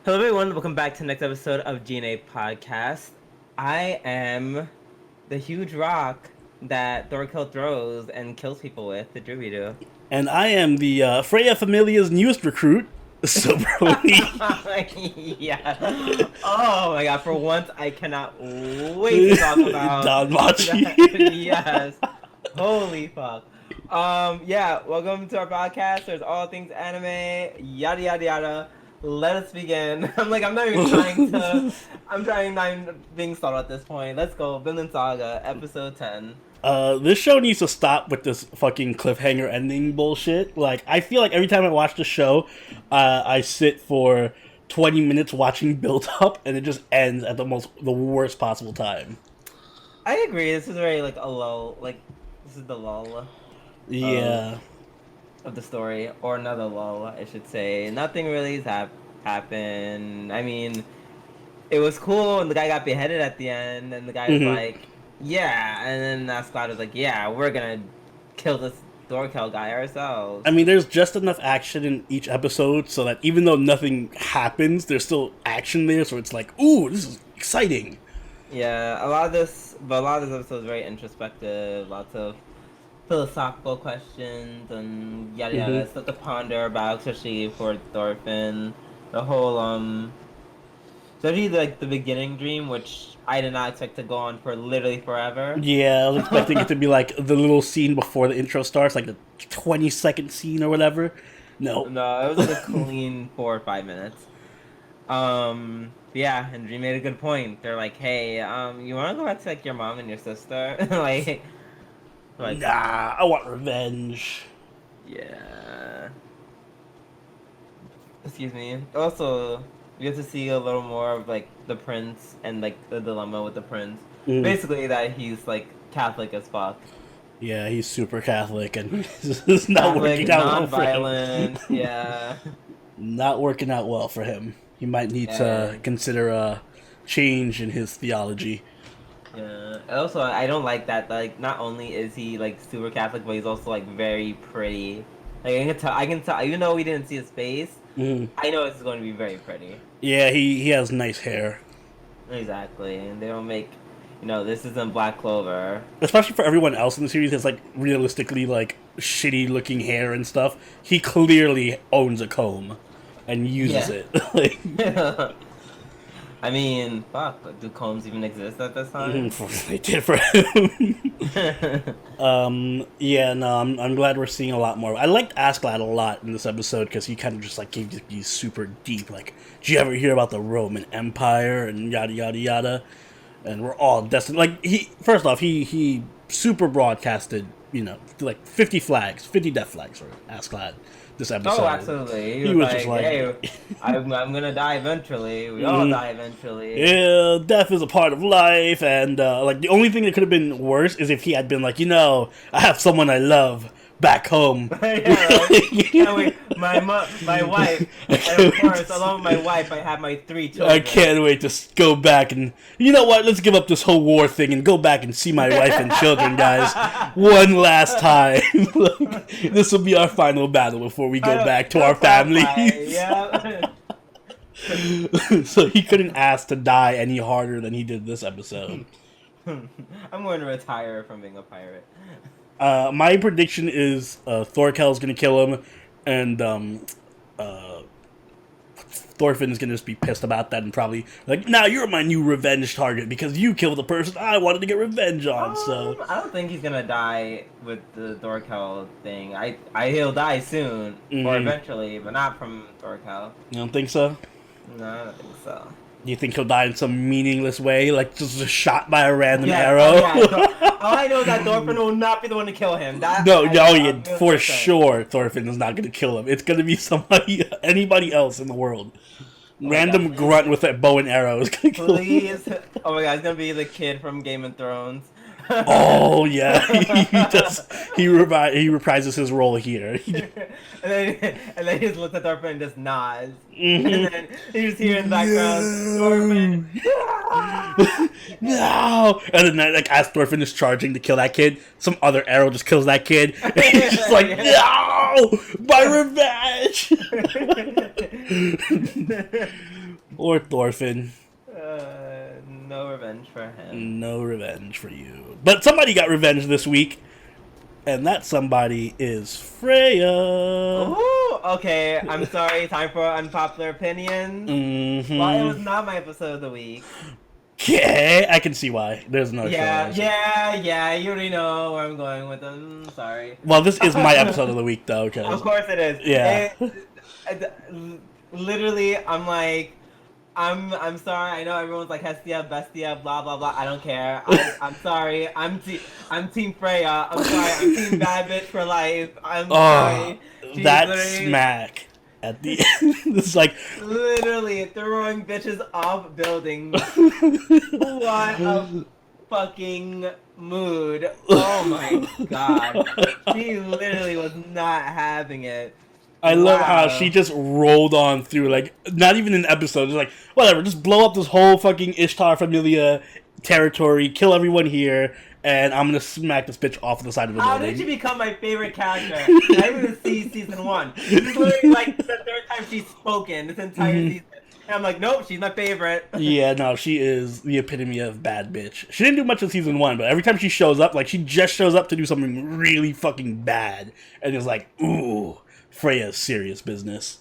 Hello, everyone. Welcome back to the next episode of G&A Podcast. I am the huge rock that Thorkel throws and kills people with, the Druidu. And I am the Freya Familia's newest recruit, Soberly. Yeah. Oh my god, for once I cannot wait to talk about Danmachi. Yes. Holy fuck. Yeah, welcome to our podcast. There's all things anime, yada yada yada. Let us begin. I'm not even trying to. I'm trying not even being subtle at this point. Let's go. Vinland Saga, episode 10. This show needs to stop with this fucking cliffhanger ending bullshit. Like, I feel like every time I watch the show, I sit for 20 minutes watching build up, and it just ends at the worst possible time. I agree. This is very like a lull. Like, this is the lull. Yeah. Of the story, or another lull, I should say. Nothing really has happened. I mean, it was cool, and the guy got beheaded at the end, and the guy was like, yeah, and then that squad was like, yeah, we're gonna kill this Thorkel guy ourselves. I mean, there's just enough action in each episode so that even though nothing happens, there's still action there, so it's like, ooh, this is exciting. Yeah, a lot of this episode is very introspective, lots of philosophical questions and yada yada stuff to ponder about, especially for Thorfinn. The whole especially like the beginning dream, which I did not expect to go on for literally forever. Yeah, I was expecting it to be like the little scene before the intro starts, like the 20-second scene or whatever. No, it was like a clean 4 or 5 minutes. Yeah, and Dream made a good point. They're like, hey, you want to go back to like your mom and your sister, like. Nah, I want revenge. Yeah. Excuse me. Also, we get to see a little more of like the prince and like the dilemma with the prince. Basically, that he's like Catholic as fuck. Yeah, he's super Catholic and it's not working out well for him. Yeah. Not working out well for him. He might need to consider a change in his theology. Yeah. Also, I don't like that. Like, not only is he like super Catholic, but he's also like very pretty. Like, I can tell. Even though we didn't see his face, I know it's going to be very pretty. Yeah, he has nice hair. Exactly, and they don't make, this isn't Black Clover. Especially for everyone else in the series that's like realistically like shitty looking hair and stuff. He clearly owns a comb and uses it. Like. I mean, fuck, but do combs even exist at this time? They did for him. Yeah, no, I'm glad we're seeing a lot more. I liked Askeladd a lot in this episode because he kind of just like gave these super deep, like, did you ever hear about the Roman Empire and yada yada yada? And we're all destined. Like, first off, he super broadcasted, like 50 death flags for Askeladd this episode. Oh, absolutely. He was just like, hey, I'm gonna die eventually. We all die eventually. Yeah, death is a part of life, and like the only thing that could have been worse is if he had been like, I have someone I love back home. My wife, and of course, along with my wife, I have my 3 children. I can't wait to go back and, you know what, let's give up this whole war thing and go back and see my wife and children, guys, one last time. Like, this will be our final battle before we go back to our families. Yeah. So he couldn't ask to die any harder than he did this episode. I'm going to retire from being a pirate. My prediction is Thorkel's gonna kill him, and Thorfinn's gonna just be pissed about that and probably like, now you're my new revenge target because you killed the person I wanted to get revenge on. So I don't think he's gonna die with the Thorkel thing. He'll die soon or eventually, but not from Thorkel. You don't think so? No, I don't think so. Do you think he'll die in some meaningless way, like just shot by a random arrow? All I know is that Thorfinn will not be the one to kill him. For sure, Thorfinn is not going to kill him. It's going to be anybody else in the world. Random grunt with a bow and arrow is going to kill him. Oh my god, it's going to be the kid from Game of Thrones. Oh yeah, he reprises his role here. and then he just looks at Thorfinn and just nods. And then you just hear in the background, Thorfinn. No! And then like as Thorfinn is charging to kill that kid, some other arrow just kills that kid. And he's just like, no! My revenge! Or Thorfinn. No revenge for him. No revenge for you. But somebody got revenge this week. And that somebody is Freya. Ooh, okay, I'm sorry. Time for unpopular opinions. Mm-hmm. Well, it was not my episode of the week. Okay, I can see why. There's no Yeah. You already know where I'm going with them. Sorry. Well, this is my episode of the week, though. Cause... Of course it is. Yeah. Literally, I'm like, I'm sorry. I know everyone's like Hestia, Bestia, blah blah blah. I don't care. I'm sorry. I'm Team Freya. I'm sorry. I'm Team Bad Bitch for life. I'm sorry. She's that smack at the end. It's like literally throwing bitches off buildings. What a fucking mood. Oh my god. She literally was not having it. I love how she just rolled on through, like, not even an episode, just like, whatever, just blow up this whole fucking Ishtar Familia territory, kill everyone here, and I'm gonna smack this bitch off the side of the building. How did she become my favorite character? I didn't even see season 1. This is literally like the 3rd time she's spoken this entire season. And I'm like, nope, she's my favorite. Yeah, no, she is the epitome of bad bitch. She didn't do much in season 1, but every time she shows up, like, she just shows up to do something really fucking bad, and it's like, ooh. Freya's serious business.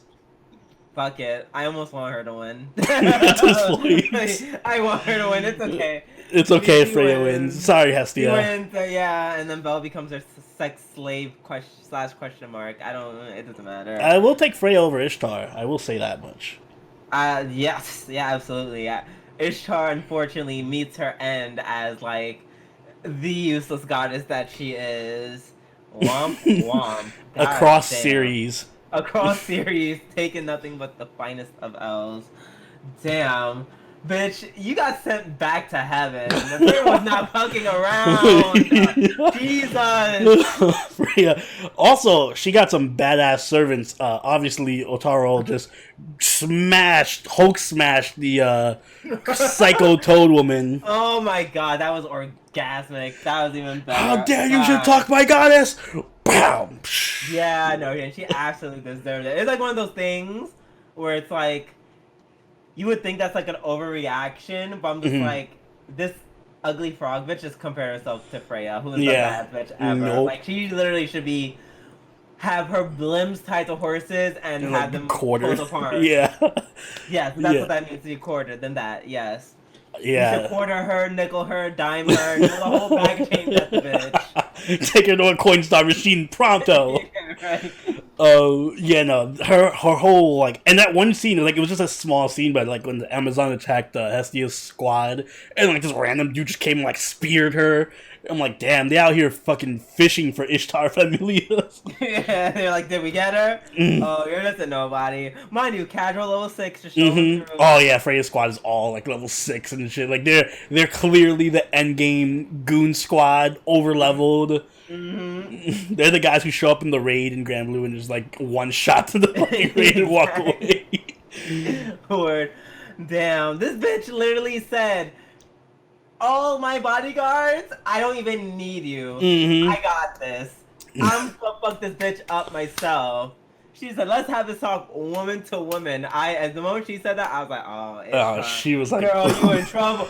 Fuck it. I almost want her to win. I want her to win. It's okay. It's okay if Freya wins. Sorry, Hestia. She wins, yeah, and then Belle becomes her sex slave question mark. It doesn't matter. I will take Freya over Ishtar. I will say that much. Yes. Yeah, absolutely. Yeah. Ishtar, unfortunately, meets her end as, like, the useless goddess that she is. Womp womp. Across series, taking nothing but the finest of L's. Damn, bitch, you got sent back to heaven. The thing was not fucking around. Jesus. Freya. Also, she got some badass servants. Obviously, Otaro just Hulk smashed the Psycho Toad woman. Oh my god, that was orgasmic. That was even better. How dare you should talk my goddess! Bam! Yeah, no, she absolutely deserved it. It's like one of those things where it's like, you would think that's like an overreaction, but I'm just like, this ugly frog bitch just compare herself to Freya, who is the best bitch ever. Nope. Like, she literally should have her limbs tied to horses and have like them quartered. pulled apart. Yeah. Yes, that's what that means to be quartered, than that, yes. Yeah. You should quarter her, nickel her, dime her, do the whole bag of change at the bitch. Take her to a Coinstar machine pronto. Yeah, right. Oh, yeah, no. Her whole, like, and that one scene, like, it was just a small scene, but, like, when the Amazon attacked Hestia's squad, and, like, this random dude just came and, like, speared her. I'm like, damn, they out here fucking fishing for Ishtar Familia. Yeah, they're like, did we get her? Oh, you're just a nobody. Mind you, casual level 6 just showing through. Oh yeah, Freya's squad is all like level 6 and shit. Like they're clearly the endgame goon squad, over leveled. They're the guys who show up in the raid in Grand Blue and just like one shot to the fucking raid and walk away. Word. Damn, this bitch literally said, all my bodyguards, I don't even need you. I got this. I'm gonna fuck this bitch up myself. She said, let's have this talk woman to woman. At the moment she said that, I was like, oh, she was like, girl, you in trouble.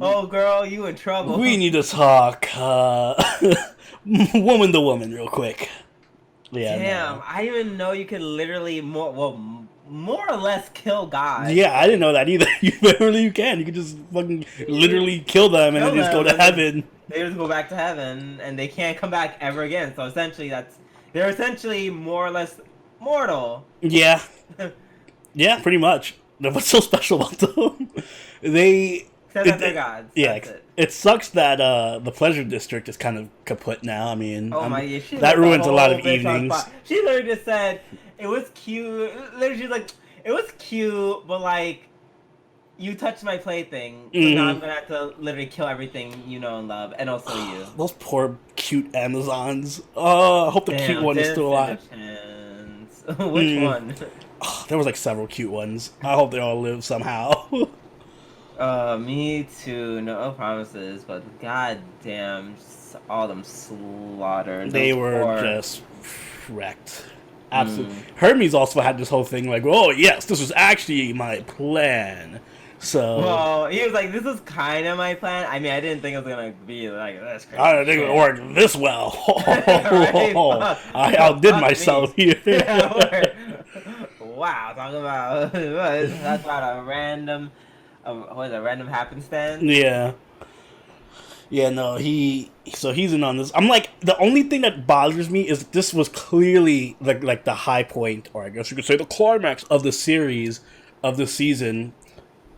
Oh, girl, you in trouble. We need to talk woman to woman real quick. Yeah. Damn, I didn't even know you could literally more or less kill guys. Yeah, I didn't know that either. You can. You can just fucking literally kill them and then just go to heaven. They just go back to heaven and they can't come back ever again. So essentially they're essentially more or less mortal. Yeah. Yeah, pretty much. What's so special about them? They're gods. Yeah, it sucks that the Pleasure District is kind of kaput now. I mean, that ruins a lot of evenings. She literally just said, it was cute. Literally, she's like, it was cute, but like, you touched my plaything, so now I'm gonna have to literally kill everything you know and love, and also you. Those poor cute Amazons. Oh, I hope the cute one is still alive. Which one? Oh, there was like several cute ones. I hope they all live somehow. Me too. No promises, but goddamn, all them slaughtered. They were just wrecked. Absolutely. Hermes also had this whole thing like, oh yes, this was actually my plan. So Well, he was like, "This is kind of my plan." I mean, I didn't think it was gonna be like this crazy. I didn't think it would work this well. Right? I outdid myself here. Yeah, wow, talking about that's about a random, what is it, random happenstance? Yeah. Yeah, no, he's in on this. I'm like, the only thing that bothers me is this was clearly like the high point, or I guess you could say the climax of the series, of the season,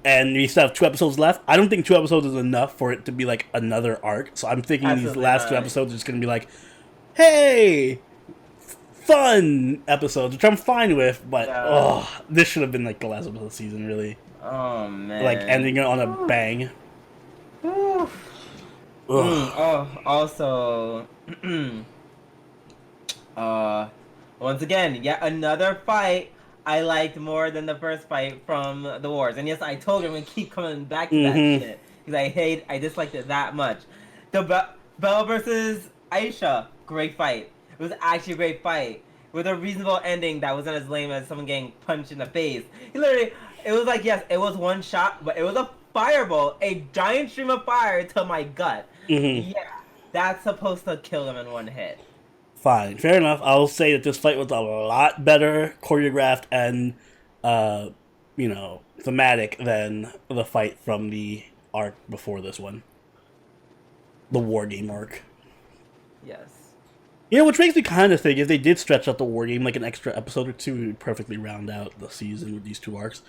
and we still have 2 episodes left. I don't think 2 episodes is enough for it to be like another arc. So I'm thinking these last 2 episodes are just gonna be like, hey, fun episodes, which I'm fine with, but this should have been like the last episode of the season, really. Oh man, Like ending it on a bang. Also, once again, yet another fight I liked more than the first fight from the wars. And yes, I told him to keep coming back to that shit because I disliked it that much. The Bell versus Aisha, great fight. It was actually a great fight with a reasonable ending that wasn't as lame as someone getting punched in the face. It was like, yes, it was one shot, but it was a fireball, a giant stream of fire to my gut. Yeah, that's supposed to kill him in one hit. Fine, fair enough. I'll say that this fight was a lot better choreographed and, thematic than the fight from the arc before this one. The war game arc. Yes. Which makes me kind of think if they did stretch out the war game like an extra episode or 2, it would perfectly round out the season with these 2 arcs.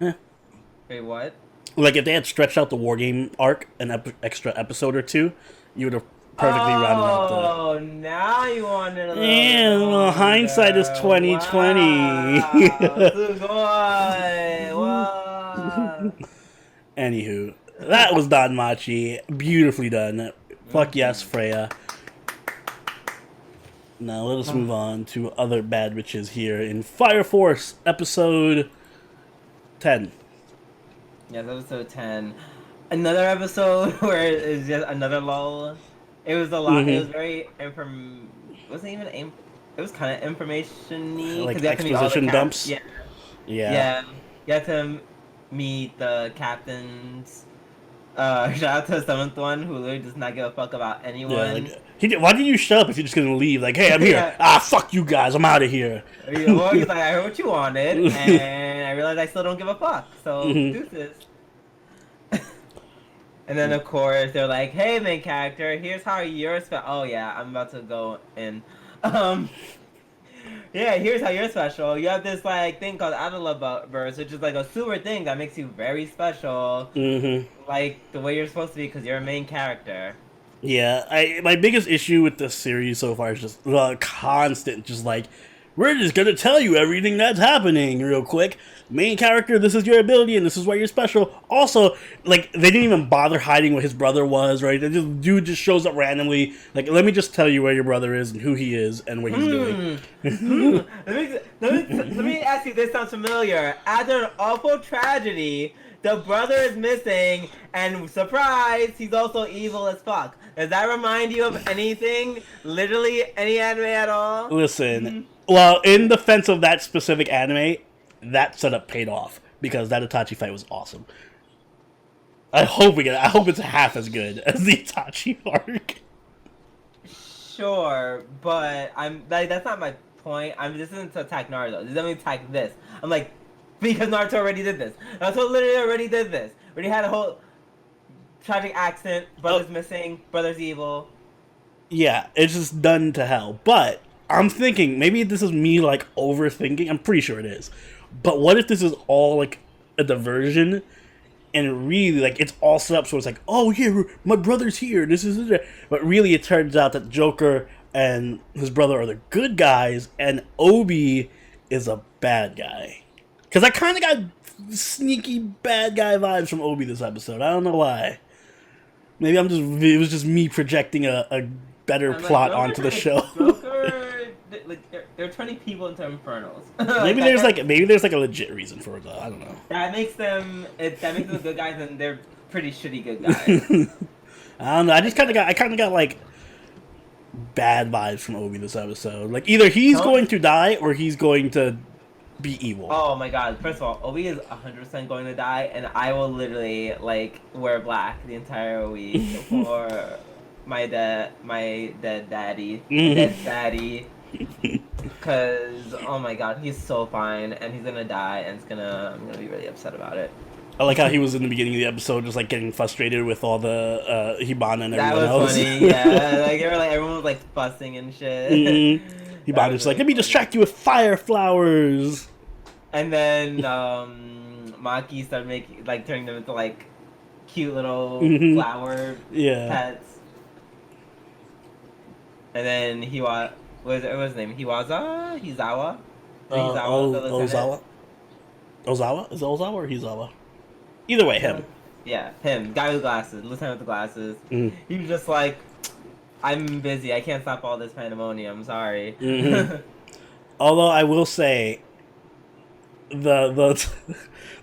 Wait, what? Like, if they had stretched out the war game arc an extra episode or 2, you would have perfectly rounded out the... Oh, now you want it a little Yeah, hindsight is 2020. Wow. Anywho, that was Danmachi. Beautifully done. Fuck yes, Freya. Now let us move on to other bad witches here in Fire Force, episode 10. Yes, episode 10. Another episode where it's just another lull. It was a lot. It was very wasn't even it was kind of information-y. Like exposition dumps. Yeah. Yeah. You have to meet the captains. Shout out to the 7th one who literally does not give a fuck about anyone. Yeah, why did you shut up if you're just gonna leave? Like, hey, I'm here. Fuck you guys. I'm out of here. Well, he's like, I heard what you wanted, and I realized I still don't give a fuck. So deuces. And then of course they're like, "Hey, main character, here's how you're special." Oh yeah, I'm about to go in. Yeah, here's how you're special. You have this like thing called Adela burst, which is like a super thing that makes you very special, like the way you're supposed to be because you're a main character. Yeah, my biggest issue with this series so far is just the constant, just like, we're just gonna tell you everything that's happening real quick. Main character, this is your ability and this is why you're special. Also, like, they didn't even bother hiding what his brother was, right? Dude just shows up randomly. Like, let me just tell you where your brother is and who he is and what he's doing. Let me ask you if this sounds familiar. After an awful tragedy, the brother is missing, and surprise, he's also evil as fuck. Does that remind you of anything? Literally any anime at all? Listen, well, in defense of that specific anime, that setup paid off because that Itachi fight was awesome. I hope it's half as good as the Itachi arc. Sure, but that's not my point. This isn't to attack Naruto. This doesn't attack this. I'm like, because Naruto already did this. Naruto literally already did this. Already had a whole tragic accident. Brother's missing. Brother's evil. Yeah, it's just done to hell. But I'm thinking maybe this is me like overthinking. I'm pretty sure it is. But what if this is all like a diversion, and really like it's all set up so it's like, oh yeah, my brother's here. This is it. But really, it turns out that Joker and his brother are the good guys, and Obi is a bad guy. Because I kind of got sneaky bad guy vibes from Obi this episode. I don't know why. Maybe it was just me projecting a better plot onto the show. Joker, they're turning people into infernals. Maybe there's like a legit reason for it though. I don't know. That makes them good guys, and they're pretty shitty good guys. I don't know. I kind of got like bad vibes from Obi this episode. Like, either he's Huh? going to die or he's going to be evil. Oh my god, first of all, Obi is 100% going to die, and I will literally, like, wear black the entire week for my dead daddy. Dead daddy. Because, oh my god, he's so fine, and he's gonna die, and I'm gonna be really upset about it. I like how he was in the beginning of the episode just, like, getting frustrated with all the Hibana and everyone That was else. funny, yeah. Like, everyone was, like, fussing and shit. Hibana's like, let me distract you with fire flowers. And then, Maki started turning them into, like, cute little flower pets. And then what was his name? Hizawa? Ozawa? Ozawa? Is it Ozawa or Hizawa? Either way, him. Yeah, him. Guy with glasses. Lieutenant with the glasses. He was just like, I'm busy. I can't stop all this pandemonium. Sorry. Although I will say, the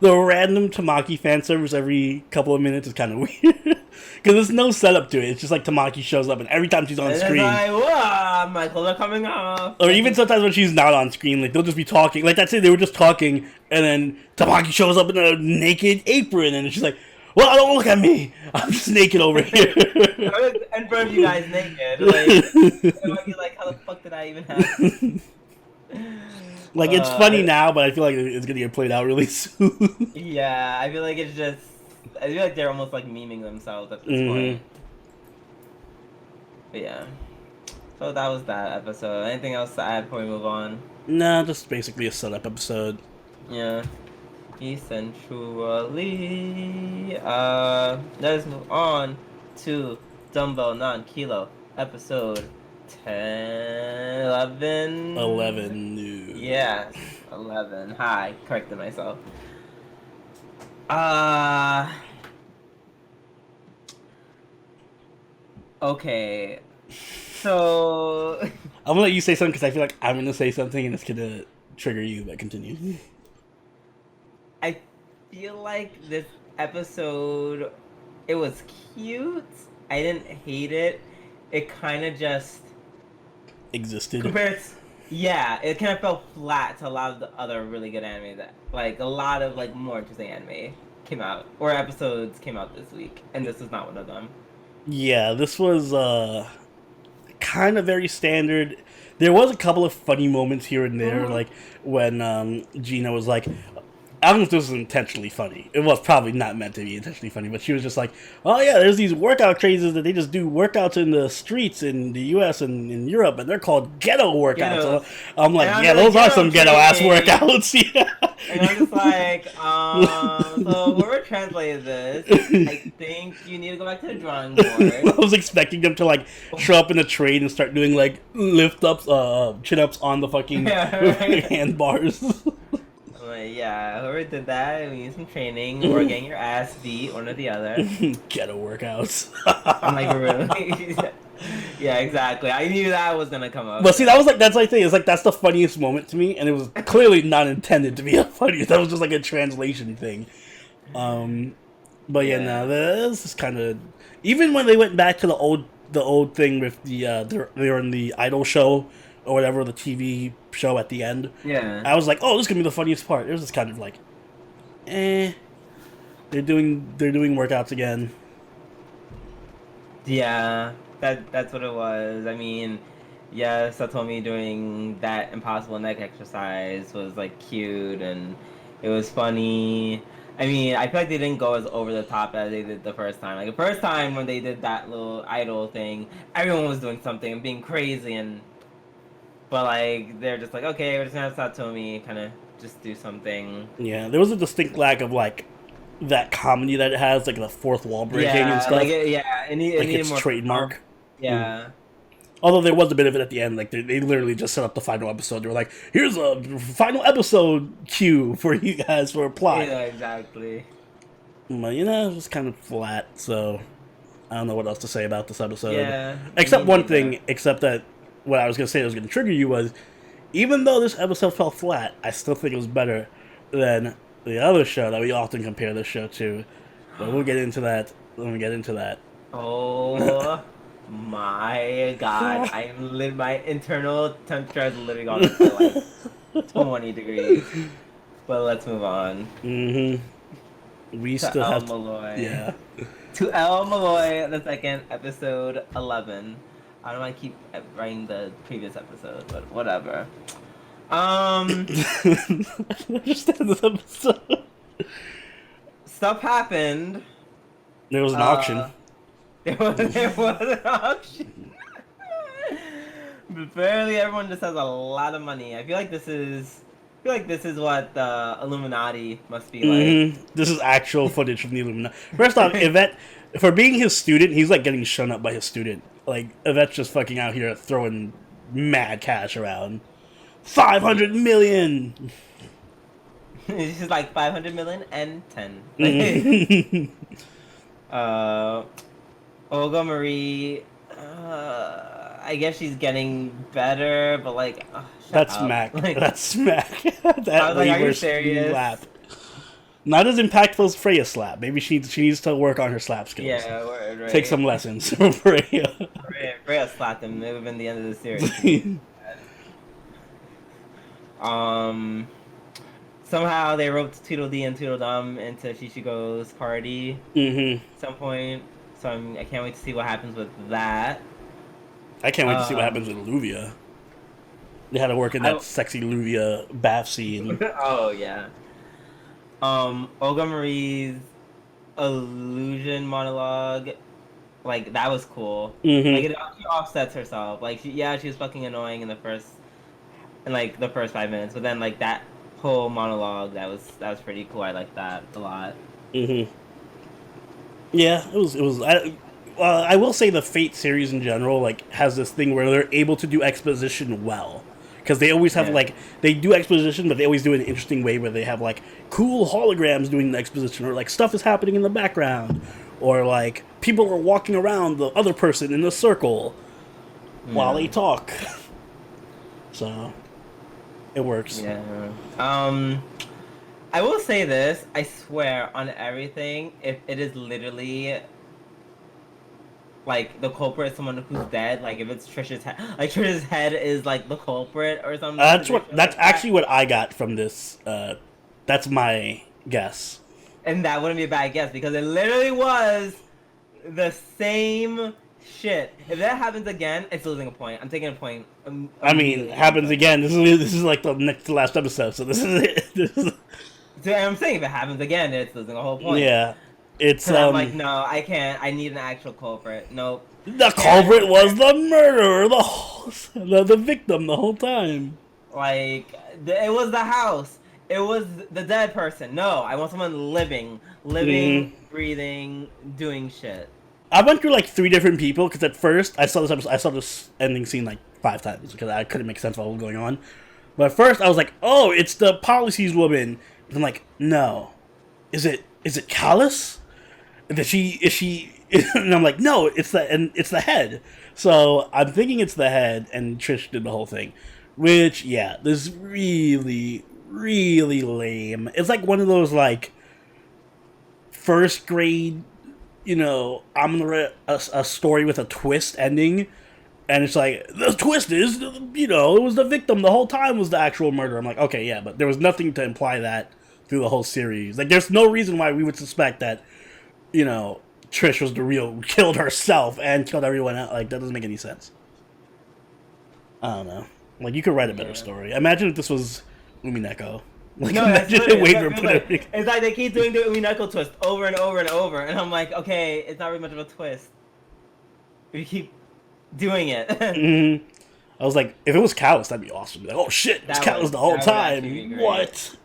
random Tamaki fan service every couple of minutes is kind of weird. Because there's no setup to it. It's just like Tamaki shows up, and every time she's on screen, it's like, whoa, my clothes are coming off. or even sometimes when she's not on screen, like they'll just be talking. Like that's it. They were just talking, and then Tamaki shows up in a naked apron, and she's like, "Well, don't look at me. I'm just naked over here." In front of you guys, naked. Like, how the fuck did I even happen? Like it's funny now, but I feel like it's gonna get played out really soon. Yeah, I feel like I feel like they're almost like memeing themselves at this point. But yeah. So that was that episode. Anything else to add before we move on? Nah, just basically a setup episode. Yeah. Essentially. Let's move on to Dumbell Nan-Kilo episode 10, 11. 11. Yes, 11. Hi, corrected myself. Okay. So I'm gonna let you say something because I feel like I'm gonna say something and it's gonna trigger you, but continue. I feel like this episode, it was cute. I didn't hate it. It kind of just existed. Yeah, it kind of felt flat to a lot of the other really good anime that, like, a lot of, like, more interesting anime came out, or episodes came out this week, and this is not one of them. Yeah, this was, kind of very standard. There was a couple of funny moments here and there, like, when, Gina was like, I don't know if this was intentionally funny. It was probably not meant to be intentionally funny, but she was just like, oh yeah, there's these workout crazes that they just do workouts in the streets in the US and in Europe, and they're called ghetto workouts. So I'm like, yeah, those are some ghetto-ass workouts. Yeah. And I'm just like, so whoever translated this, I think you need to go back to the drawing board. I was expecting them to, like, show up in a train and start doing, like, lift-ups, chin-ups on the fucking handbars. Yeah, whoever did that, we need some training, or getting your ass beat, one or the other. Ghetto workouts. I'm like, really? Yeah, exactly. I knew that was gonna come up. But see, that's the thing. It's like, that's the funniest moment to me, and it was clearly not intended to be a funny. That was just like a translation thing. But yeah, no, this is kind of, even when they went back to the old thing with the they were in the idol show or whatever, the TV show at the end. Yeah. I was like, oh, this is gonna be the funniest part. It was just kind of like, they're doing workouts again. Yeah, that's what it was. I mean, yeah, Satomi doing that impossible neck exercise was like cute and it was funny. I mean, I feel like they didn't go as over the top as they did the first time. Like the first time when they did that little idol thing, everyone was doing something and being crazy but like they're just like, okay, we're just gonna have Satomi kind of just do something. Yeah, there was a distinct lack of like that comedy that it has, like the fourth wall breaking and stuff. Like it needed its more trademark. Yeah. Although there was a bit of it at the end, like they literally just set up the final episode. They were like, "Here's a final episode cue for you guys for a plot." Yeah, exactly. But you know, it was kind of flat. So I don't know what else to say about this episode. Yeah. Except one thing. Except that what I was gonna say that was gonna trigger you was, even though this episode fell flat, I still think it was better than the other show that we often compare this show to. But we'll get into that when we get into that. Oh. my god, my internal temperature has literally gone up by like 20 degrees. But let's move on. We to still have El-Melloi. yeah. To El-Melloi, the second episode 11. I don't want to keep writing the previous episode, but whatever. I don't understand this episode. Stuff happened. There was an auction. There was an auction. But apparently everyone just has a lot of money. I feel like this is what the Illuminati must be like. This is actual footage from the Illuminati. First off, Yvette, for being his student, he's like getting shown up by his student. Like, Yvette's just fucking out here throwing mad cash around. 500 million! She's like 500 million and 10. Olga Marie, I guess she's getting better, but like, that's up. smack. Like, That's smack. That I was like, are you reverse serious? slap. Not as impactful as Freya's slap. Maybe she needs to work on her slap skills. Yeah, right. Take some lessons from Freya. Freya slapped him. It would have been the end of the series. Somehow they roped Tweedledee and Tweedledum into Shishigo's party at some point. So I can't wait to see what happens with that. I can't wait to see what happens with Luvia. They had to work in that sexy Luvia bath scene. Oh yeah. Olga Marie's illusion monologue, like that was cool. Like she offsets herself. Like she was fucking annoying in the first 5 minutes, but then like that whole monologue that was pretty cool. I liked that a lot. Yeah, it was. I will say the Fate series in general like has this thing where they're able to do exposition well. Because they always have, like, they do exposition, but they always do it in an interesting way where they have, like, cool holograms doing the exposition, or, like, stuff is happening in the background, or, like, people are walking around the other person in a circle while they talk. So, it works. Yeah. I will say this, I swear on everything, if it is literally... like the culprit is someone who's dead, like if it's Trish's head, like Trish's head is like the culprit or something. That's actually what I got from this. That's my guess. And that wouldn't be a bad guess because it literally was the same shit. If that happens again, it's losing a point. I'm taking a point. I mean, happens again. This is like the next to last episode, so this is it. So I'm saying if it happens again, it's losing a whole point. Yeah. It's I'm like, no, I can't. I need an actual culprit. Nope. The culprit was the murderer, the victim the whole time. Like, it was the house. It was the dead person. No, I want someone living, breathing, doing shit. I went through like 3 different people because at first I saw this ending scene like 5 times because I couldn't make sense of what was going on. But at first I was like, oh, it's the policies woman. But I'm like, no, is it Callus? Is she? And I'm like, no, it's the head. So I'm thinking it's the head, and Trish did the whole thing, which this is really, really lame. It's like one of those like first grade, I'm gonna write a story with a twist ending, and it's like the twist is, it was the victim the whole time was the actual murderer. I'm like, okay, yeah, but there was nothing to imply that through the whole series. Like, there's no reason why we would suspect that. Trish was the real, killed herself and killed everyone else. Like, that doesn't make any sense. I don't know. Like, you could write a better story. Imagine if this was Umineko. Like, no, imagine it's like they keep doing the Umineko twist over and over and over, and I'm like, okay, it's not really much of a twist. We keep doing it. I was like, if it was Callus, that'd be awesome. Like, oh shit, it was Callus the whole time. What?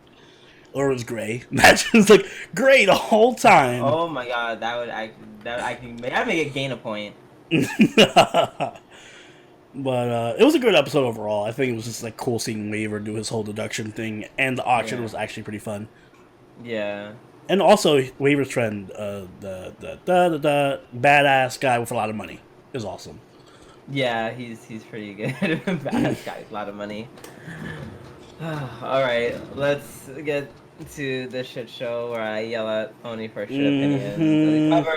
Or it was Gray. Imagine it's like Gray the whole time. Oh my god, I'd make it gain a point. But it was a good episode overall. I think it was just like cool seeing Waver do his whole deduction thing, and the auction was actually pretty fun. Yeah. And also Waver's friend, the badass guy with a lot of money, is awesome. Yeah, he's pretty good. Badass guy with a lot of money. All right, let's get to the shit show where I yell at Oni for shit opinions.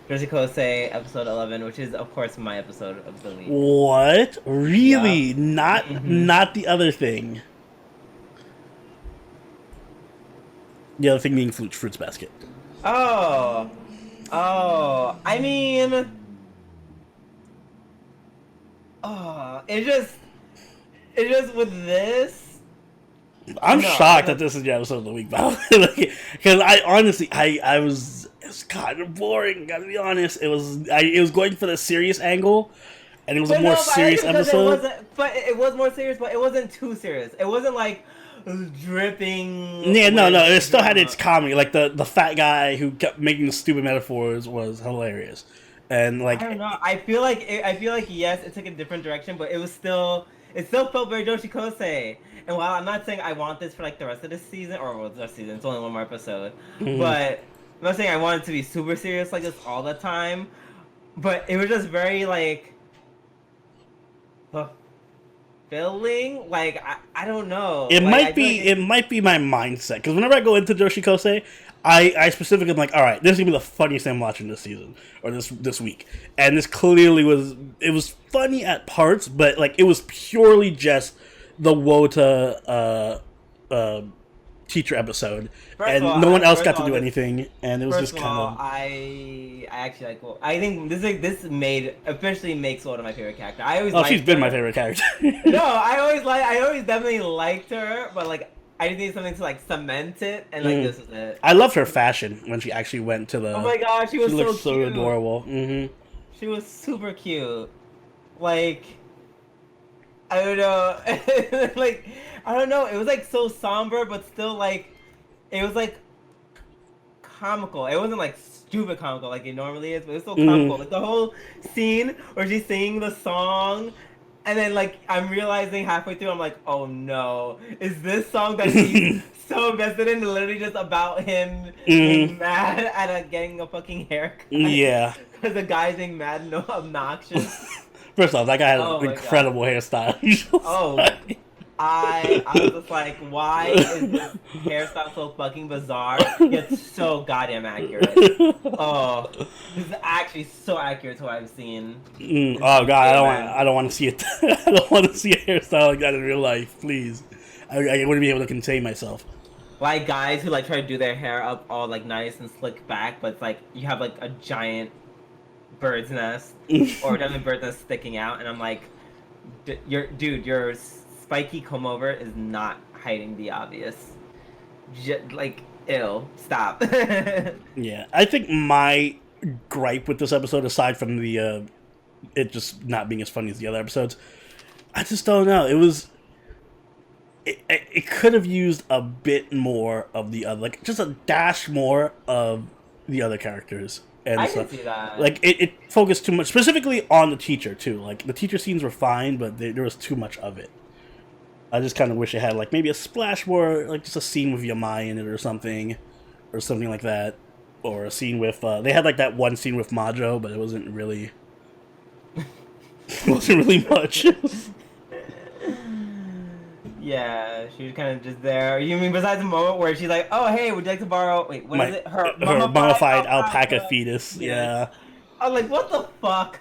So Joushi Kousei episode 11, which is of course my episode of the week. What? Really? Yeah. Not the other thing. The other thing being Fruits Basket. Oh. I mean, it just with this. I'm shocked that this is your episode of the week, because I honestly, it's kind of boring. Gotta be honest, it was going for the serious angle, and it was a more serious episode. It was more serious, but it wasn't too serious. It wasn't like dripping. Yeah, no, it still had its comedy. Like the fat guy who kept making the stupid metaphors was hilarious, and like I don't know. I feel like yes, it took a different direction, but it still felt very Joushi Kousei. And while I'm not saying I want this for like the rest of this season, the season, it's only one more episode, but I'm not saying I want it to be super serious like this all the time. But it was just very like fulfilling. Like I don't know. It might be my mindset, because whenever I go into Joushi Kousei, I specifically am like, all right, this is gonna be the funniest thing I'm watching this season or this week, and this clearly was funny at parts, but like it was purely just the Wota teacher episode, and no one else got to do anything, and it was just kind of. I actually like. Well, I think this officially makes Wota my favorite character. She's been my favorite character. No, I always definitely liked her, but like I just need something to like cement it, and like this is it. I loved her fashion when she actually went to the. Oh my god, she looked so cute. Adorable. She was super cute, like. I don't know. Like, I don't know. It was like so somber, but still like, it was like comical. It wasn't like stupid comical like it normally is, but it was so comical. Like the whole scene where she's singing the song, and then like I'm realizing halfway through, I'm like, oh no, is this song that she's so invested in literally just about him being mad at getting a fucking haircut? Yeah. Because the guy's being mad and obnoxious. First off, that guy had an incredible hairstyle. I was just like, why is this hairstyle so fucking bizarre yet so goddamn accurate? Oh, this is actually so accurate to what I've seen. Oh god, I don't want to see it. I don't want to see a hairstyle like that in real life. Please, I wouldn't be able to contain myself. Like guys who like try to do their hair up all like nice and slick back, but it's like you have like a giant bird's nest or definitely bird's nest sticking out, and I'm like, your spiky comb over is not hiding the obvious. Like, ew, stop. Yeah, I think my gripe with this episode, aside from the it just not being as funny as the other episodes, I just don't know. It could have used a bit more of the other, like just a dash more of the other characters. And I can see that. Like it focused too much, specifically on the teacher too. Like the teacher scenes were fine, but there was too much of it. I just kind of wish it had like maybe a splash more, like just a scene with Yamai in it or something like that, or a scene with. They had like that one scene with Majo, but it wasn't really much. Yeah, she was kind of just there. You mean besides the moment where she's like, "Oh, hey, would you like to borrow?" Wait, what is it? Her mummified alpaca fetus. Yeah. I'm like, what the fuck?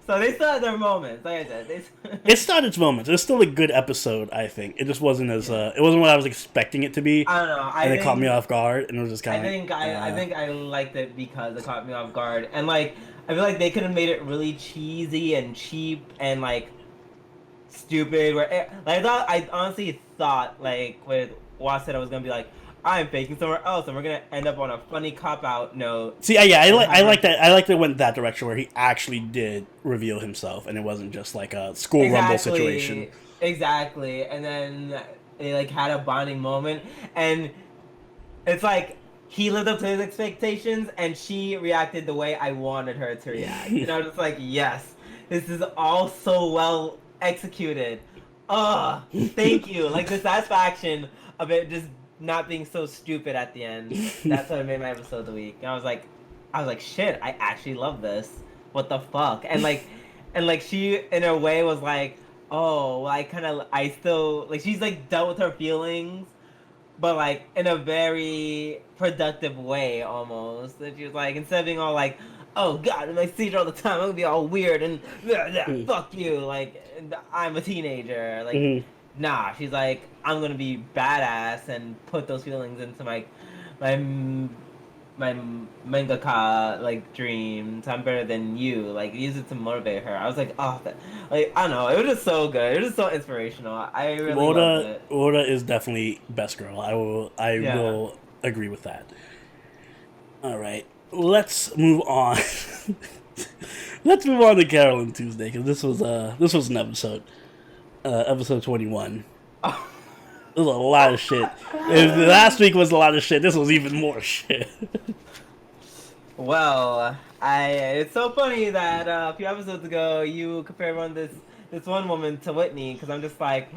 So they still had their moments. Like I said, it still had its moments. It was still a good episode. I think it just wasn't as it wasn't what I was expecting it to be. I don't know. And it caught me off guard, and it was just kind of. I think I liked it because it caught me off guard, and like I feel like they could have made it really cheesy and cheap and like stupid. I honestly thought like with Waseda I was gonna be like, I'm faking somewhere else, and we're gonna end up on a funny cop-out note. See, yeah, I like that. I like that it went that direction where he actually did reveal himself, and it wasn't just like a school rumble situation. Exactly, and then they like had a bonding moment, and it's like he lived up to his expectations, and she reacted the way I wanted her to react. And I was just like, yes, this is all so well executed. Thank you. Like the satisfaction of it just not being so stupid at the end. That's what made my episode of the week. And I was like, shit, I actually love this. What the fuck? And like she in a way was like, oh, well, I still like she's like dealt with her feelings, but like in a very productive way almost. That she was like, instead of being all like, oh god, I'm like seizure all the time, I'm gonna be all weird and fuck you, like I'm a teenager. Like nah, she's like, I'm gonna be badass and put those feelings into my my mangaka like dreams. I'm better than you. Like use it to motivate her. I was like, oh, like I don't know. It was just so good. It was just so inspirational. I really loved it. Oda is definitely best girl. I will agree with that. All right, let's move on. Let's move on to Carole Tuesday because this was an episode, episode 21. Oh. There's a lot of shit. If last week was a lot of shit, this was even more shit. Well, it's so funny that a few episodes ago you compared this one woman to Whitney, because I'm just like,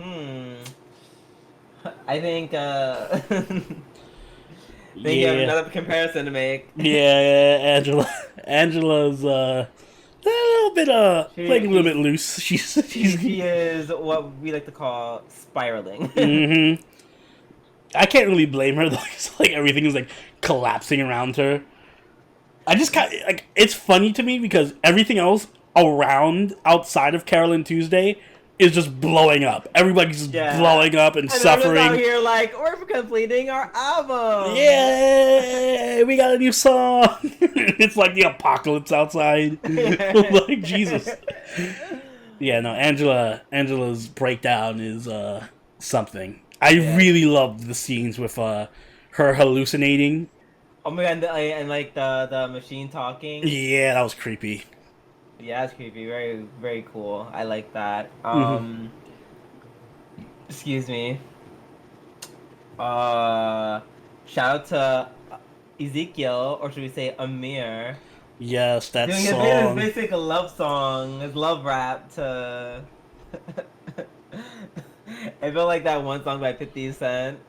I think they have another comparison to make. Yeah, Angela's a little bit playing a little bit loose. She is what we like to call spiraling. I can't really blame her though. Cause, like everything is like collapsing around her. I just kind of, like, it's funny to me because everything else around outside of Carole Tuesday is just blowing up. Everybody's just blowing up and suffering. Out here like, we're completing our album. Yay! We got a new song. It's like the apocalypse outside. Like Jesus. Yeah, no, Angela's breakdown is something. I really loved the scenes with her hallucinating. Oh my god, and like the machine talking. Yeah, that was creepy. Yeah, it's creepy. Very, very cool. I like that. Excuse me. Shout out to Ezekiel, or should we say Amir? Yes, that doing song. His basic love song, his love rap to. I feel like that one song by 50 Cent.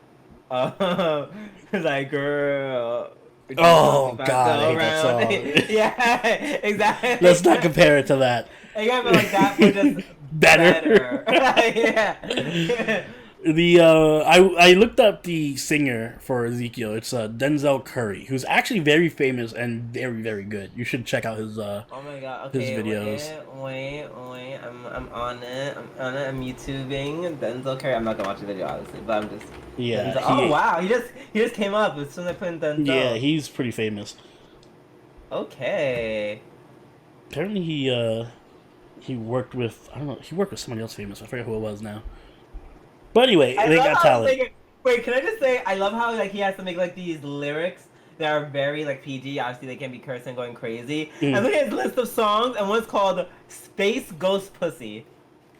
It's like, girl. Oh god, I hate that song. Yeah, exactly. Let's not compare it to that. I gotta feel like that, but just better. Yeah. I looked up the singer for Ezekiel. It's Denzel Curry, who's actually very famous and very, very good. You should check out his oh my god, okay, his videos. Wait, I'm on it. I'm YouTubing Denzel Curry. I'm not gonna watch the video obviously, but I'm just oh wow, he just came up as soon as I put in Denzel. Yeah, he's pretty famous. Okay. Apparently he worked with, I don't know, he worked with somebody else famous. I forget who it was now. But anyway, they got talent. Wait, can I just say, I love how like he has to make like these lyrics that are very like PG. Obviously, they can't be cursing, going crazy. And look at his list of songs, and one's called "Space Ghost Pussy."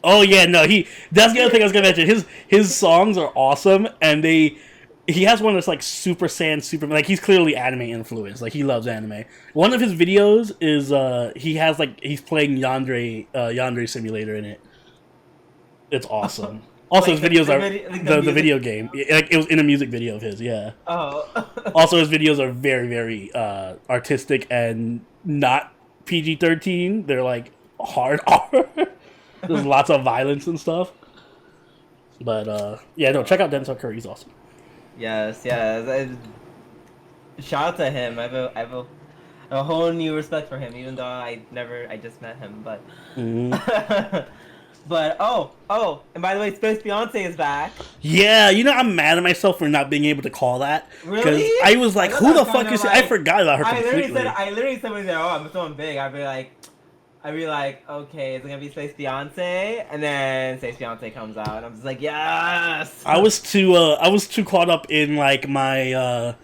Oh yeah, no, that's the other thing I was gonna mention. His songs are awesome, and he has one that's like Super Saiyan Superman. Like he's clearly anime influenced. Like he loves anime. One of his videos is he's playing Yandere Simulator in it. It's awesome. Also, his videos are the video game. Like it was in a music video of his. Yeah. Oh. Also, his videos are very, very artistic and not PG-13. They're like hard R. There's lots of violence and stuff. But yeah, no, check out Denzel Curry. He's awesome. Yes. Shout out to him. I have a whole new respect for him, even though I just met him, but. But and by the way, Space Beyonce is back. Yeah, I'm mad at myself for not being able to call that. Really? Because I was like, who the fuck is she? I forgot about her completely. I literally said when I'm someone big, I'd be like, okay, is it gonna be Space Beyonce? And then Space Beyonce comes out, and I'm just like, yes. I was too caught up in like my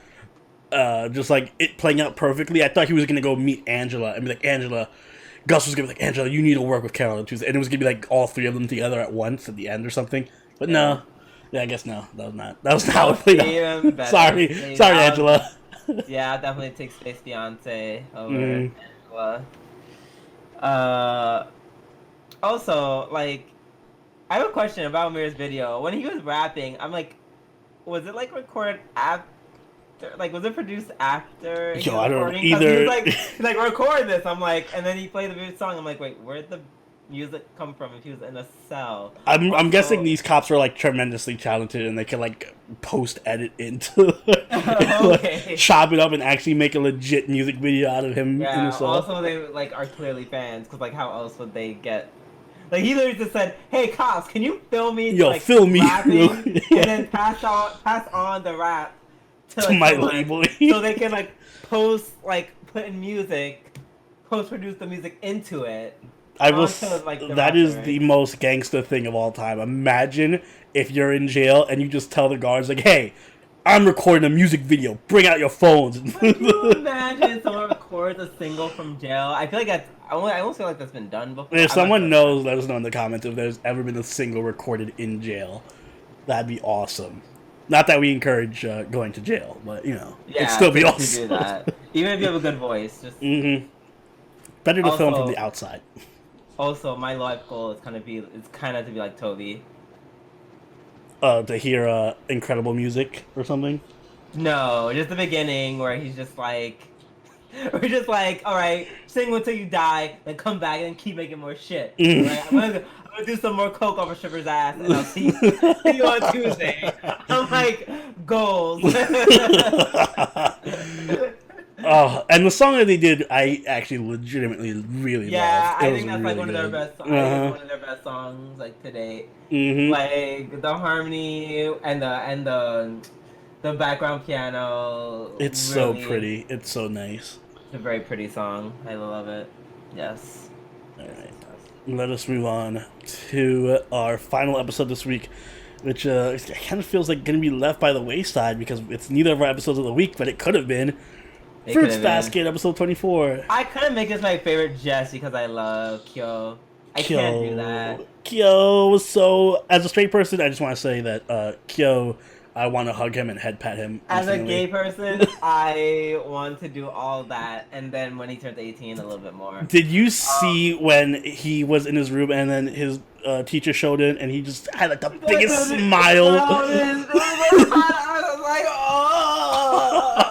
just like it playing out perfectly. I thought he was gonna go meet Angela and be like, Angela. Gus was gonna be like, Angela, you need to work with Carole Tuesday, and it was gonna be like all three of them together at once at the end or something. But no, I guess no, that was not what played out. Sorry, Angela. Yeah, I'll definitely take Space Beyonce over Angela. Also, like, I have a question about Amir's video. When he was rapping, I'm like, was it like recorded after? Like, was it produced after? Yo, I don't know either. He's like, record this. I'm like, and then he played the song. I'm like, wait, where'd the music come from if he was in a cell? I'm guessing these cops are like tremendously talented and they can like post edit into Okay. chop it up and actually make a legit music video out of him in Yeah. the cell. Also, they like are clearly fans because like how else would they get? Like he literally just said, "Hey cops, can you film me? Yo, like, film me." rapping, Yeah. and then pass on the rap to like, my someone, label. so they can like put in music, post produce the music into it. I will. Onto, like, the That is rapper, the right? most gangster thing of all time. Imagine if you're in jail and you just tell the guards like, "Hey, I'm recording a music video. Bring out your phones." Can you imagine someone records a single from jail? I feel like that's. I almost feel like that's been done before. If I'm someone not sure. knows, let us know in the comments if there's ever been a single recorded in jail. That'd be awesome. Not that we encourage going to jail, but you know, Yeah, it'd still be to awesome. do that. Even if you have a good voice, just. Better to film Also- from the outside. Also, my life goal is kind of to be like Toby. To hear incredible music or something. No, just the beginning where he's just like, we're just like, all right, sing until you die, then come back and then keep making more shit. Right? I'm gonna do some more coke off a stripper's ass, and I'll see you on Tuesday. I'm like, goals. Oh, and the song that they did, I actually legitimately really Yeah, loved. I It think was that's like really one of their good. best. I think it's one of their best songs like to date. Like the harmony and the background piano. It's really, so pretty. It's so nice. It's a very pretty song. I love it. Yes. Alright. Let us move on to our final episode this week, which kind of feels like going to be left by the wayside because it's neither of our episodes of the week, but it could have been. It Fruits could've been. Basket, episode 24. I couldn't make this my favorite just because I love Kyo. I can't do that. Kyo was so... As a straight person, I just want to say that Kyo, I want to hug him and head pat him. As a instantly. gay person, I want to do all that, and then when he turns 18, a little bit more. Did you see when he was in his room and then his teacher showed in and he just had like the biggest smile? I was like, oh.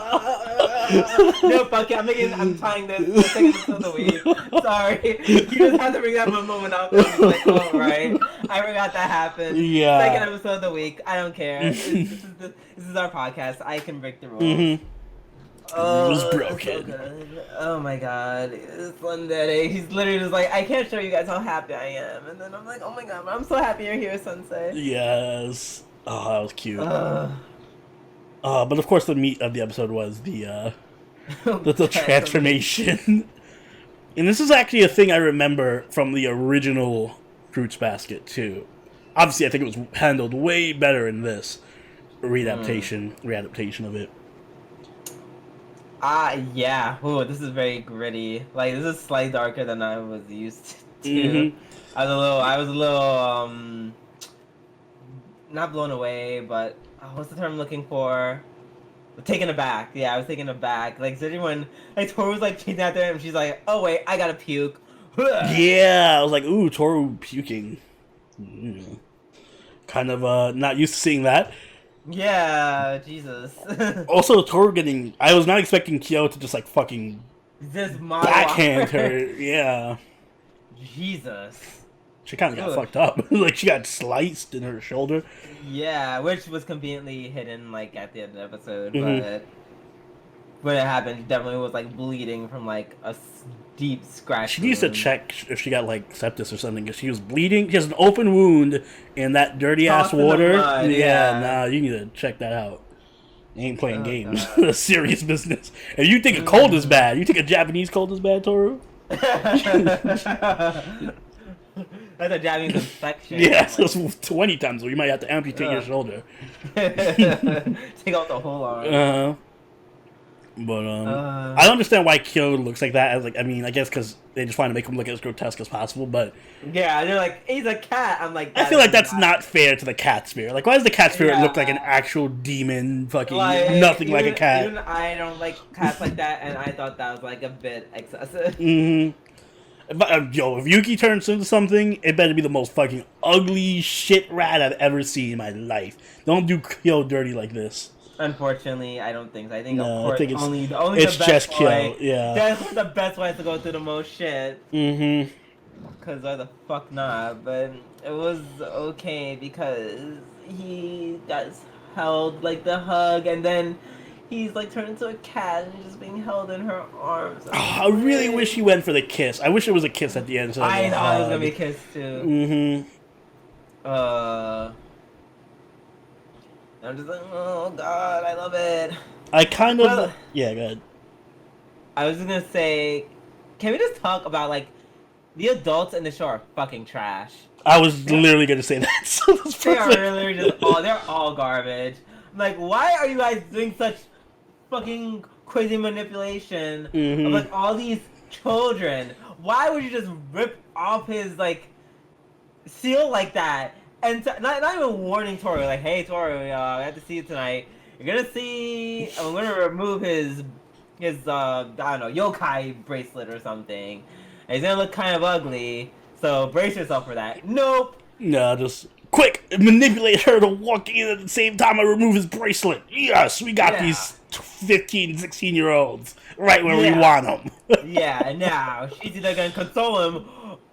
No, fuck it. I'm tying this. I'm taking this to the week. Sorry. You just had to bring that moment up. I was like, all right. I forgot that happened. Yeah. Second episode of the week. I don't care. This is our podcast. I can break the rules. Oh, It was it's broken. so good. Oh my god. It's Sunday. He's literally just like, I can't show you guys how happy I am. And then I'm like, oh my god, I'm so happy you're here, Sensei. Yes. Oh, that was cute. But of course the meat of the episode was the transformation. And this is actually a thing I remember from the original Fruits Basket too. Obviously, I think it was handled way better in this readaptation of it. Yeah. Ooh, this is very gritty. Like, this is slightly darker than I was used to. I was a little, not blown away, but what's the term I'm looking for? Taken aback. Yeah, I was taken aback. Like, especially when like Toru was like chasing after him, and she's like, "Oh wait, I gotta puke." Yeah, I was like, ooh, Toru puking. Kind of not used to seeing that. Yeah, Jesus. Also, Toru getting... I was not expecting Kyo to just, like, fucking This backhand her. Yeah. Jesus. She kind of got Ugh. fucked up. Like, she got sliced in her shoulder. Yeah, which was conveniently hidden, like, at the end of the episode, Mhm. but when it happened, she definitely was, like, bleeding from, like, a deep scratch. She needs to wound. check if she got, like, sepsis or something, because she was bleeding. She has an open wound in that dirty-ass Tossed in the water. mud, Yeah, yeah. nah, you need to check that out. You ain't playing Oh, games. God. Serious business. And you think a cold is bad. You think a Japanese cold is bad, Toru? That's a Japanese infection. Yeah, so it's 20 times, or you might have to amputate your shoulder. Take out the whole arm. But I don't understand why Kyo looks like that. I mean, I guess because they just want to make him look as grotesque as possible. But Yeah, they're like, he's a cat. I'm like, I feel like that's not fair to the cat spirit. Like, why does the cat spirit Yeah. look like an actual demon? Fucking like, nothing like a cat. Even I don't like cats like that, and I thought that was like a bit excessive. But, yo, if Yuki turns into something, it better be the most fucking ugly shit rat I've ever seen in my life. Don't do Kyo dirty like this. Unfortunately, I don't think so. I think, No, of I course, think it's only just the best Kyo, way. yeah. That's the best way to go through the most shit. because why the fuck not? But it was okay because he got held, like, the hug, and then he's, like, turned into a cat and just being held in her arms. I really wish he went for the kiss. I wish it was a kiss at the end. So I thought it was going to be a kiss, too. Mm-hmm. I'm just like, oh, God, I love it. I kind of... Well, yeah, go ahead. I was just going to say, can we just talk about, like, the adults in the show are fucking trash. I was literally going to say that. So they are literally just they're all garbage. Like, why are you guys doing such fucking crazy manipulation of, like, all these children? Why would you just rip off his, like, seal like that? And not even warning Toru, like, hey, Toru, I have to see you tonight. You're gonna see, I'm gonna remove his I don't know, yokai bracelet or something. And he's gonna look kind of ugly, so brace yourself for that. Nope! No, just quick, manipulate her to walk in at the same time I remove his bracelet. Yes, we got these 15, 16-year-olds right where we want them. Yeah, now she's either gonna console him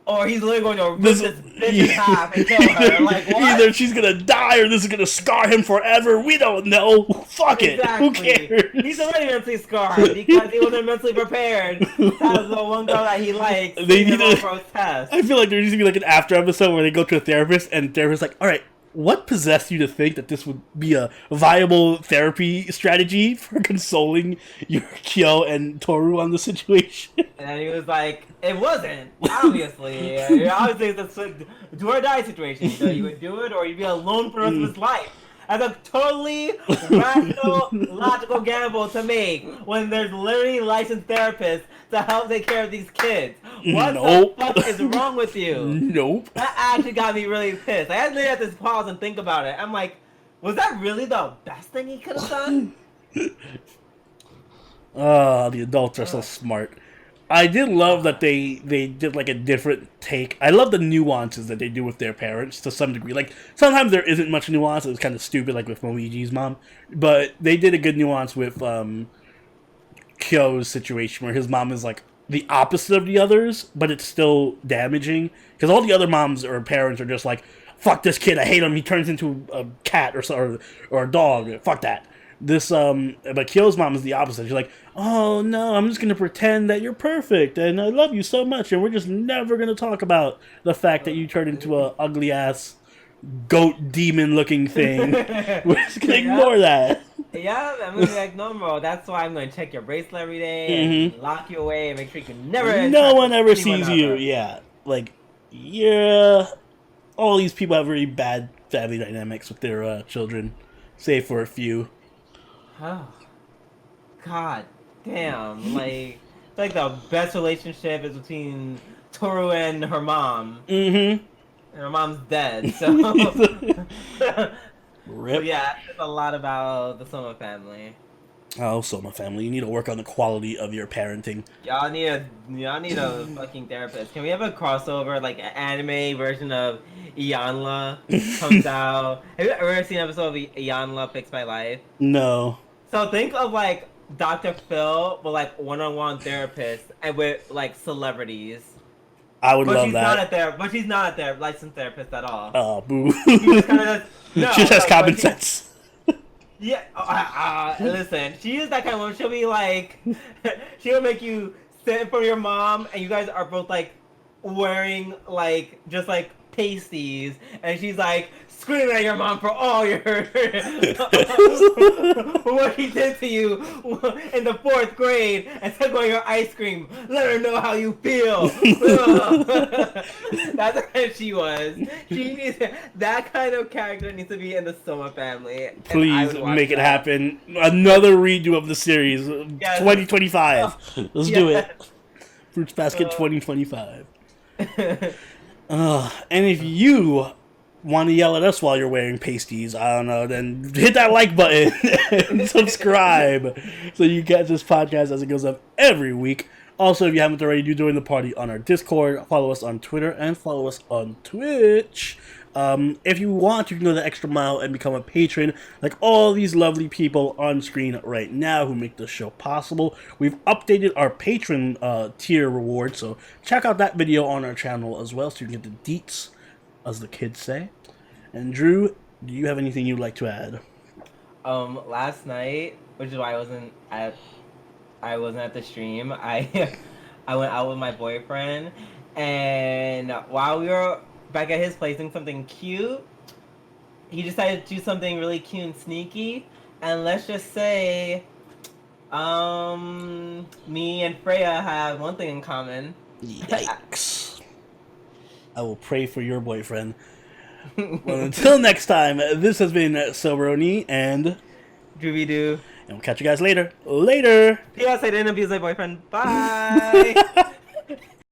or he's literally going to rip this bitch in half and kill her. Like, what? Either she's gonna die or this is gonna scar him forever. We don't know. Fuck it. Who cares? He's already mentally scarred because he wasn't mentally prepared. That was the one girl that he likes. They need to test. I feel like there needs to be like an after episode where they go to a therapist and the therapist's like, all right, what possessed you to think that this would be a viable therapy strategy for consoling your Kyo and Toru on the situation? And he was like, it wasn't, obviously. Obviously, it's a do or die situation. You know, you would do it or you'd be alone for the rest of his life. That's a totally rational, logical gamble to make when there's literally licensed therapists to help take care of these kids. What the fuck is wrong with you? Nope. That actually got me really pissed. I had to have to pause and think about it. I'm like, was that really the best thing he could have done? The adults are so smart. I did love that they did like a different take. I love the nuances that they do with their parents to some degree. Like sometimes there isn't much nuance. It was kind of stupid, like with Moiji's mom. But they did a good nuance with Kyo's situation where his mom is like the opposite of the others, but it's still damaging because all the other moms or parents are just like, "Fuck this kid, I hate him. He turns into a cat or a dog. Fuck that." This but Kyo's mom is the opposite. She's like, oh no, I'm just gonna pretend that you're perfect and I love you so much and we're just never gonna talk about the fact that you turned into a ugly ass goat demon looking thing. We're just gonna ignore that. Yeah, I'm gonna be like normal. That's why I'm gonna check your bracelet every day and lock you away and make sure you can never. No one ever sees you. Yeah, like all these people have really bad family dynamics with their children, save for a few. Oh, God damn. Like the best relationship is between Toru and her mom. And her mom's dead, so... Rip. So yeah, it's a lot about the Soma family. Oh, Soma family. You need to work on the quality of your parenting. Y'all need a fucking therapist. Can we have a crossover, like an anime version of Iyanla comes out? Have you ever seen an episode of Iyanla Fix My Life? No. So think of like Dr. Phil, but like one-on-one therapist and with like celebrities. I would love that. But she's not a licensed therapist at all. Oh, boo. She just has common sense. Yeah, listen, she is that kind of woman. She'll be like, she'll make you sit in front of your mom and you guys are both like wearing like, just like pasties and she's like, screaming at your mom for all your what he did to you in the 4th grade and took away your ice cream. Let her know how you feel. That's the kind she was. She needs that kind of character needs to be in the Soma family. Please make it happen. Another redo of the series, 2025. Let's do it. Fruits Basket 2025. And if you want to yell at us while you're wearing pasties, I don't know, then hit that like button and subscribe so you catch this podcast as it goes up every week Also, if you haven't already, do join the party on our Discord, follow us on Twitter, and follow us on Twitch. If you want, you can go the extra mile and become a patron, like all these lovely people on screen right now who make this show possible. We've updated our patron tier reward, so check out that video on our channel as well, so you can get the deets, as the kids say. And Drew, do you have anything you'd like to add? Last night, which is why I wasn't at the stream. I went out with my boyfriend, and while we were back at his place doing something cute, he decided to do something really cute and sneaky. And let's just say, me and Freya have one thing in common. Yikes. I will pray for your boyfriend. Well, until next time, this has been Soberoni and Dooby-doo. And we'll catch you guys later. Later! P.S. I didn't abuse my boyfriend. Bye!